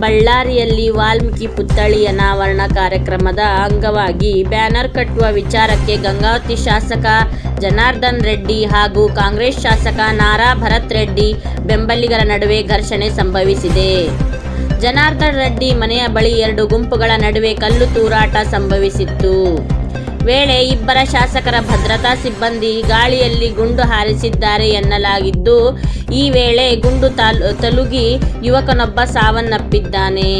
ಬಳ್ಳಾರಿಯಲ್ಲಿ ವಾಲ್ಮೀಕಿ ಪುತ್ಥಳಿ ಅನಾವರಣ ಕಾರ್ಯಕ್ರಮದ ಅಂಗವಾಗಿ ಬ್ಯಾನರ್ ಕಟ್ಟುವ ವಿಚಾರಕ್ಕೆ ಗಂಗಾವತಿ ಶಾಸಕ ಜನಾರ್ದನ್ ರೆಡ್ಡಿ ಹಾಗೂ ಕಾಂಗ್ರೆಸ್ ಶಾಸಕ ನಾರಾ ಭರತ್ ರೆಡ್ಡಿ ಬೆಂಬಲಿಗರ ನಡುವೆ ಘರ್ಷಣೆ ಸಂಭವಿಸಿದೆ. ಜನಾರ್ದನ್ ರೆಡ್ಡಿ ಮನೆಯ ಬಳಿ ಎರಡು ಗುಂಪುಗಳ ನಡುವೆ ಕಲ್ಲು ತೂರಾಟ ಸಂಭವಿಸಿತ್ತು. ವೇಳೆ ಇಬ್ಬರ ಶಾಸಕರ ಭದ್ರತಾ ಸಿಬ್ಬಂದಿ ಗಾಳಿಯಲ್ಲಿ ಗುಂಡು ಹಾರಿಸಿದ್ದಾರೆ ಎನ್ನಲಾಗಿದ್ದು, ಈ ವೇಳೆ ಗುಂಡು ತಲುಗಿ ಯುವಕನೊಬ್ಬ ಸಾವನ್ನಪ್ಪಿದ್ದಾನೆ.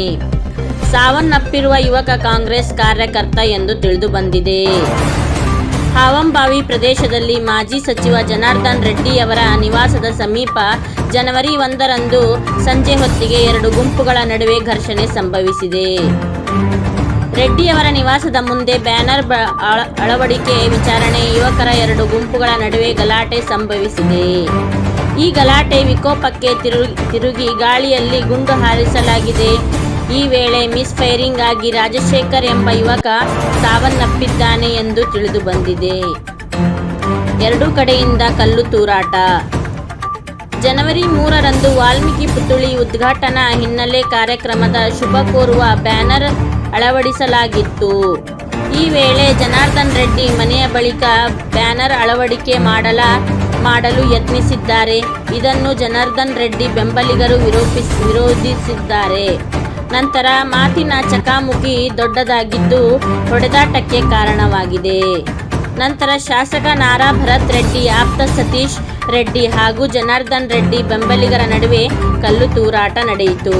ಸಾವನ್ನಪ್ಪಿರುವ ಯುವಕ ಕಾಂಗ್ರೆಸ್ ಕಾರ್ಯಕರ್ತ ಎಂದು ತಿಳಿದುಬಂದಿದೆ. ಹಾವಂಬಾವಿ ಪ್ರದೇಶದಲ್ಲಿ ಮಾಜಿ ಸಚಿವ ಜನಾರ್ದನ್ ರೆಡ್ಡಿಯವರ ನಿವಾಸದ ಸಮೀಪ ಜನವರಿ 1ರಂದು ಸಂಜೆ ಹೊತ್ತಿಗೆ ಎರಡು ಗುಂಪುಗಳ ನಡುವೆ ಘರ್ಷಣೆ ಸಂಭವಿಸಿದೆ. ರೆಡ್ಡಿಯವರ ನಿವಾಸದ ಮುಂದೆ ಬ್ಯಾನರ್ ಅಳವಡಿಕೆ ವಿಚಾರಣೆ ಯುವಕರ ಎರಡು ಗುಂಪುಗಳ ನಡುವೆ ಗಲಾಟೆ ಸಂಭವಿಸಿದೆ. ಈ ಗಲಾಟೆ ವಿಕೋಪಕ್ಕೆ ತಿರುಗಿ ಗಾಳಿಯಲ್ಲಿ ಗುಂಡು ಹಾರಿಸಲಾಗಿದೆ. ಈ ವೇಳೆ ಮಿಸ್ ಫೈರಿಂಗ್ ಆಗಿ ರಾಜಶೇಖರ್ ಎಂಬ ಯುವಕ ಸಾವನ್ನಪ್ಪಿದ್ದಾನೆ ಎಂದು ತಿಳಿದುಬಂದಿದೆ. ಎರಡೂ ಕಡೆಯಿಂದ ಕಲ್ಲು ತೂರಾಟ. ಜನವರಿ 3ರಂದು ವಾಲ್ಮೀಕಿ ಪುತ್ಥಳಿ ಉದ್ಘಾಟನಾ ಹಿನ್ನೆಲೆ ಕಾರ್ಯಕ್ರಮದ ಶುಭ ಕೋರುವ ಬ್ಯಾನರ್ ಅಳವಡಿಸಲಾಗಿತ್ತು. ಈ ವೇಳೆ ಜನಾರ್ದನ್ ರೆಡ್ಡಿ ಮನೆಯ ಬಳಿಕ ಬ್ಯಾನರ್ ಅಳವಡಿಕೆ ಮಾಡಲು ಯತ್ನಿಸಿದ್ದಾರೆ. ಇದನ್ನು ಜನಾರ್ದನ್ ರೆಡ್ಡಿ ಬೆಂಬಲಿಗರು ವಿರೋಧಿಸಿದ್ದಾರೆ. ನಂತರ ಮಾತಿನ ಚಕಮಕಿ ದೊಡ್ಡದಾಗಿದ್ದು ಹೊಡೆದಾಟಕ್ಕೆ ಕಾರಣವಾಗಿದೆ. ನಂತರ ಶಾಸಕ ನಾರಾ ಭರತ್ ರೆಡ್ಡಿ ಆಪ್ತ ಸತೀಶ್ ರೆಡ್ಡಿ ಹಾಗೂ ಜನಾರ್ದನ್ ರೆಡ್ಡಿ ಬೆಂಬಲಿಗರ ನಡುವೆ ಕಲ್ಲು ತೂರಾಟ ನಡೆಯಿತು.